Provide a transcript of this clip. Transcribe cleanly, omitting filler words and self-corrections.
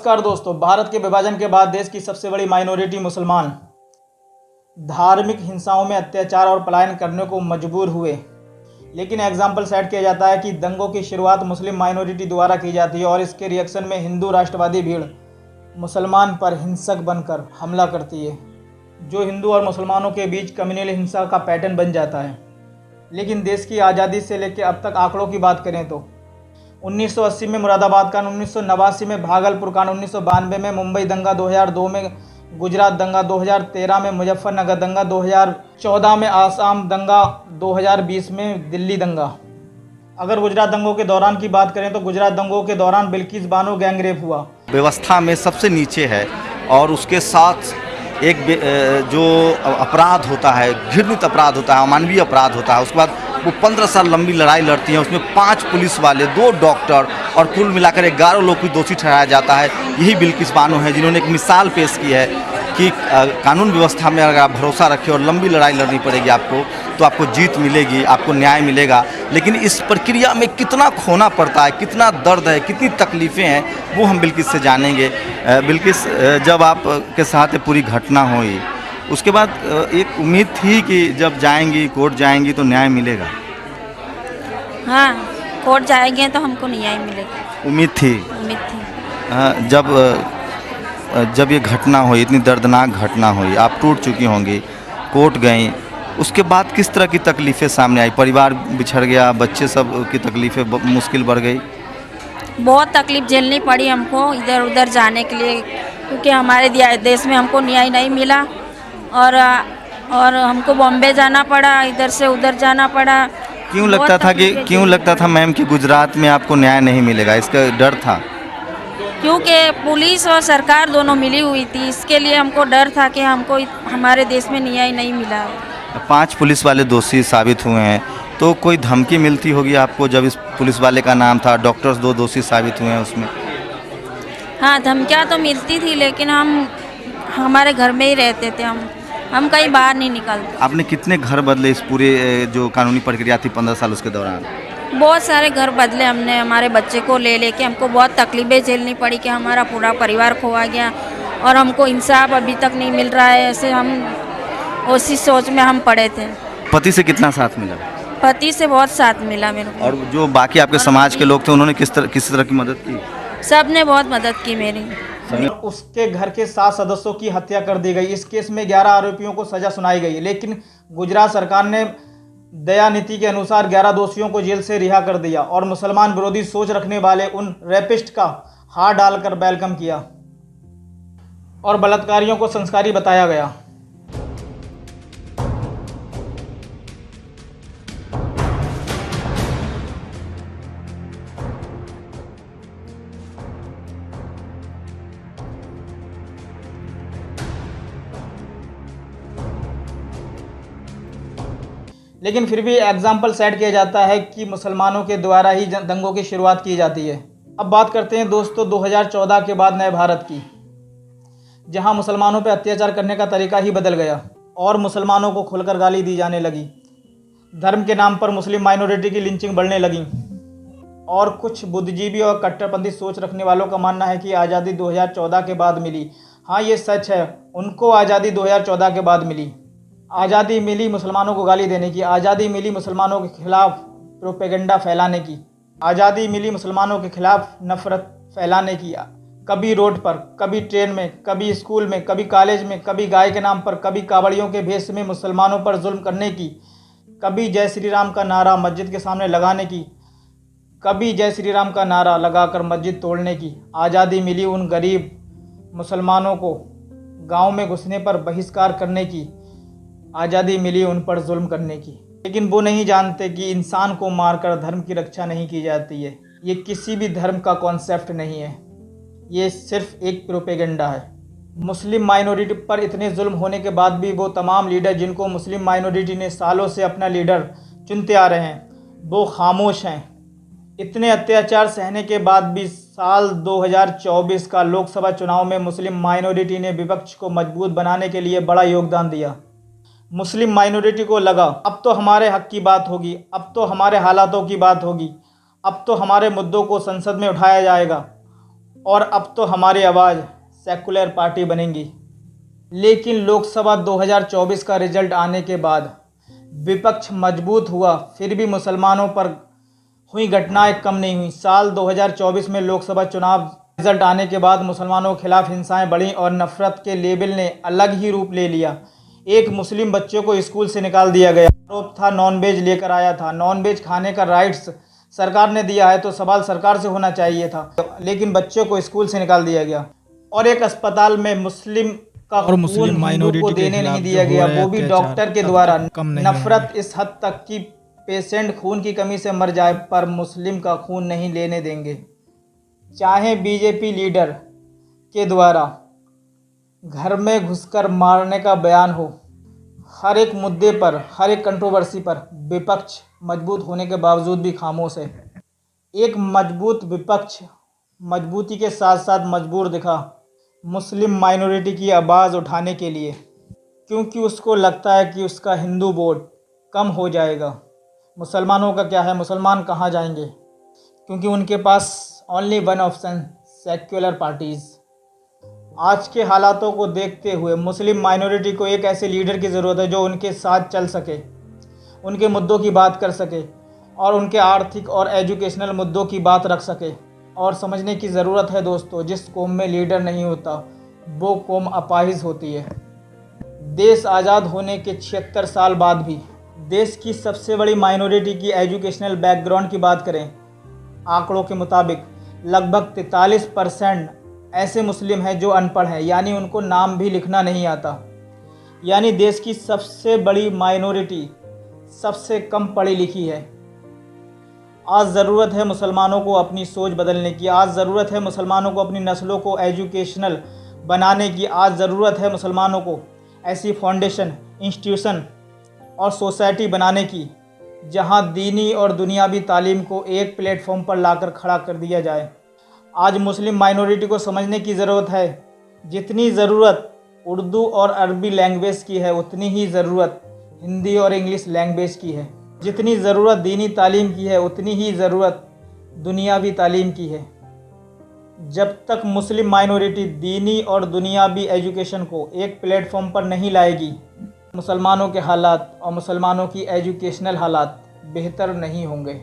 नमस्कार दोस्तों, भारत के विभाजन के बाद देश की सबसे बड़ी माइनॉरिटी मुसलमान धार्मिक हिंसाओं में अत्याचार और पलायन करने को मजबूर हुए। लेकिन एग्जाम्पल सेट किया जाता है कि दंगों की शुरुआत मुस्लिम माइनॉरिटी द्वारा की जाती है और इसके रिएक्शन में हिंदू राष्ट्रवादी भीड़ मुसलमान पर हिंसक बनकर हमला करती है, जो हिंदू और मुसलमानों के बीच कम्युनल हिंसा का पैटर्न बन जाता है। लेकिन देश की आज़ादी से लेकर अब तक आंकड़ों की बात करें तो 1980 में मुरादाबाद कांड, 1989 में भागलपुर कांड, 1992 में मुंबई दंगा, 2002 में गुजरात दंगा, 2013 में मुजफ्फरनगर दंगा, 2014 में आसाम दंगा, 2020 में दिल्ली दंगा। अगर गुजरात दंगों के दौरान की बात करें तो गुजरात दंगों के दौरान बिल्किस बानो गैंगरेप हुआ। व्यवस्था में सबसे नीचे है और उसके साथ एक जो अपराध होता है, घृणित अपराध होता है, अमानवीय अपराध होता है। उसके बाद वो 15 साल लंबी लड़ाई लड़ती हैं, उसमें 5 पुलिस वाले, 2 डॉक्टर और कुल मिलाकर 11 लोग को दोषी ठहराया जाता है। यही बिल्किस बानो है जिन्होंने एक मिसाल पेश की है कि कानून व्यवस्था में अगर आप भरोसा रखें और लंबी लड़ाई लड़नी पड़ेगी आपको, तो आपको जीत मिलेगी, आपको न्याय मिलेगा। लेकिन इस प्रक्रिया में कितना खोना पड़ता है, कितना दर्द है, कितनी तकलीफ़ें हैं, वो हम बिल्किस से जानेंगे। बिल्किस, जब आप के साथ पूरी घटना हुई उसके बाद एक उम्मीद थी कि जब जाएंगी, कोर्ट जाएंगी तो न्याय मिलेगा। हाँ, कोर्ट जाएंगे तो हमको न्याय मिलेगा। उम्मीद थी। जब ये घटना हुई, इतनी दर्दनाक घटना हुई, आप टूट चुकी होंगी, कोर्ट गई, उसके बाद किस तरह की तकलीफ़ें सामने आई? परिवार बिछड़ गया, बच्चे सब की तकलीफ़ें मुश्किल बढ़ गई। बहुत तकलीफ़ झेलनी पड़ी हमको इधर उधर जाने के लिए, क्योंकि हमारे देश में हमको न्याय नहीं मिला और हमको बॉम्बे जाना पड़ा, इधर से उधर जाना पड़ा। क्यों लगता था मैम कि गुजरात में आपको न्याय नहीं मिलेगा? इसका डर था? क्योंकि पुलिस और सरकार दोनों मिली हुई थी, इसके लिए हमको डर था कि हमको हमारे देश में न्याय नहीं मिला। 5 पुलिस वाले दोषी साबित हुए हैं, तो कोई धमकी मिलती होगी आपको जब इस पुलिस वाले का नाम था, डॉक्टर्स 2 दोषी साबित हुए हैं उसमें? हाँ, धमकियाँ तो मिलती थी, लेकिन हम हमारे घर में ही रहते थे, हम कहीं बाहर नहीं निकलते। आपने कितने घर बदले इस पूरे जो कानूनी प्रक्रिया थी 15 साल, उसके दौरान? बहुत सारे घर बदले हमने, हमारे बच्चे को ले लेके हमको बहुत तकलीफ़ें झेलनी पड़ी कि हमारा पूरा परिवार खोआ गया और हमको इंसाफ अभी तक नहीं मिल रहा है। ऐसे हम उसी सोच में हम पड़े थे। पति से कितना साथ मिला? पति से बहुत साथ मिला मेरे को। और जो बाकी आपके समाज के लोग थे उन्होंने किस तरह की मदद की? सब ने बहुत मदद की मेरी। उसके घर के 7 सदस्यों की हत्या कर दी गई। इस केस में 11 आरोपियों को सजा सुनाई गई, लेकिन गुजरात सरकार ने दया नीति के अनुसार 11 दोषियों को जेल से रिहा कर दिया और मुसलमान विरोधी सोच रखने वाले उन रेपिस्ट का हाथ डालकर वेलकम किया और बलात्कारियों को संस्कारी बताया गया। लेकिन फिर भी एग्जाम्पल सेट किया जाता है कि मुसलमानों के द्वारा ही दंगों की शुरुआत की जाती है। अब बात करते हैं दोस्तों 2014 के बाद नए भारत की, जहां मुसलमानों पर अत्याचार करने का तरीका ही बदल गया और मुसलमानों को खुलकर गाली दी जाने लगी। धर्म के नाम पर मुस्लिम माइनॉरिटी की लिंचिंग बढ़ने लगी और कुछ बुद्धिजीवी और कट्टरपंथी सोच रखने वालों का मानना है कि आज़ादी 2014 के बाद मिली। हाँ, ये सच है, उनको आज़ादी 2014 के बाद मिली। आज़ादी मिली मुसलमानों को गाली देने की, आज़ादी मिली मुसलमानों के खिलाफ प्रोपेगेंडा फैलाने की, आज़ादी मिली मुसलमानों के खिलाफ नफरत फैलाने की। कभी रोड पर, कभी ट्रेन में, कभी स्कूल में, कभी कॉलेज में, कभी गाय के नाम पर, कभी कावड़ियों के भेष में मुसलमानों पर जुल्म करने की, कभी जय श्री राम का नारा मस्जिद के सामने लगाने की, कभी जय श्री राम का नारा लगाकर मस्जिद तोड़ने की। आज़ादी मिली उन गरीब मुसलमानों को गाँव में घुसने पर बहिष्कार करने की, आज़ादी मिली उन पर जुल्म करने की। लेकिन वो नहीं जानते कि इंसान को मारकर धर्म की रक्षा नहीं की जाती है। ये किसी भी धर्म का कॉन्सेप्ट नहीं है, ये सिर्फ एक प्रोपेगेंडा है। मुस्लिम माइनॉरिटी पर इतने जुल्म होने के बाद भी वो तमाम लीडर जिनको मुस्लिम माइनॉरिटी ने सालों से अपना लीडर चुनते आ रहे हैं, वो खामोश हैं। इतने अत्याचार सहने के बाद भी साल 2024 का लोकसभा चुनाव में मुस्लिम माइनॉरिटी ने विपक्ष को मजबूत बनाने के लिए बड़ा योगदान दिया। मुस्लिम माइनॉरिटी को लगा अब तो हमारे हक की बात होगी, अब तो हमारे हालातों की बात होगी, अब तो हमारे मुद्दों को संसद में उठाया जाएगा। और अब तो हमारी आवाज़ सेकुलर पार्टी बनेंगी। लेकिन लोकसभा 2024 का रिजल्ट आने के बाद विपक्ष मजबूत हुआ, फिर भी मुसलमानों पर हुई घटनाएं कम नहीं हुई। साल 2024 में लोकसभा चुनाव रिजल्ट आने के बाद मुसलमानों के खिलाफ हिंसाएं बढ़ीं और नफरत के लेबल ने अलग ही रूप ले लिया। एक मुस्लिम बच्चे को स्कूल से निकाल दिया गया। आरोप था नॉनवेज लेकर आया था। नॉनवेज खाने का राइट्स सरकार ने दिया है तो सवाल सरकार से होना चाहिए था, लेकिन बच्चे को स्कूल से निकाल दिया गया। और एक अस्पताल में मुस्लिम का खून हिंदू को देने नहीं दिया गया, वो भी डॉक्टर के द्वारा। नफरत इस हद तक कि पेशेंट खून की कमी से मर जाए पर मुस्लिम का खून नहीं लेने देंगे, चाहे बीजेपी लीडर के द्वारा घर में घुसकर मारने का बयान हो। हर एक मुद्दे पर, हर एक कंट्रोवर्सी पर विपक्ष मजबूत होने के बावजूद भी खामोश है। एक मजबूत विपक्ष मजबूती के साथ साथ मजबूर दिखा मुस्लिम माइनॉरिटी की आवाज़ उठाने के लिए, क्योंकि उसको लगता है कि उसका हिंदू वोट कम हो जाएगा। मुसलमानों का क्या है, मुसलमान कहाँ जाएंगे, क्योंकि उनके पास only one option secular parties. आज के हालातों को देखते हुए मुस्लिम माइनॉरिटी को एक ऐसे लीडर की ज़रूरत है जो उनके साथ चल सके, उनके मुद्दों की बात कर सके और उनके आर्थिक और एजुकेशनल मुद्दों की बात रख सके। और समझने की ज़रूरत है दोस्तों, जिस कौम में लीडर नहीं होता वो कौम अपाहिज होती है। देश आज़ाद होने के 76 साल बाद भी देश की सबसे बड़ी माइनॉरिटी की एजुकेशनल बैकग्राउंड की बात करें, आंकड़ों के मुताबिक लगभग 43% ऐसे मुस्लिम हैं जो अनपढ़ हैं, यानी उनको नाम भी लिखना नहीं आता। यानी देश की सबसे बड़ी माइनॉरिटी सबसे कम पढ़ी लिखी है। आज ज़रूरत है मुसलमानों को अपनी सोच बदलने की। आज ज़रूरत है मुसलमानों को अपनी नस्लों को एजुकेशनल बनाने की। आज ज़रूरत है मुसलमानों को ऐसी फाउंडेशन, इंस्टीट्यूशन और सोसाइटी बनाने की जहां दीनी और दुनियावी तालीम को एक प्लेटफॉर्म पर लाकर खड़ा कर दिया जाए। आज मुस्लिम माइनॉरिटी को समझने की ज़रूरत है, जितनी ज़रूरत उर्दू और अरबी लैंग्वेज की है उतनी ही ज़रूरत हिंदी और इंग्लिश लैंग्वेज की है। जितनी ज़रूरत दीनी तालीम की है उतनी ही ज़रूरत दुनियावी तालीम की है। जब तक मुस्लिम माइनॉरिटी दीनी और दुनियावी एजुकेशन को एक प्लेटफॉर्म पर नहीं लाएगी, मुसलमानों के हालात और मुसलमानों की एजुकेशनल हालात बेहतर नहीं होंगे।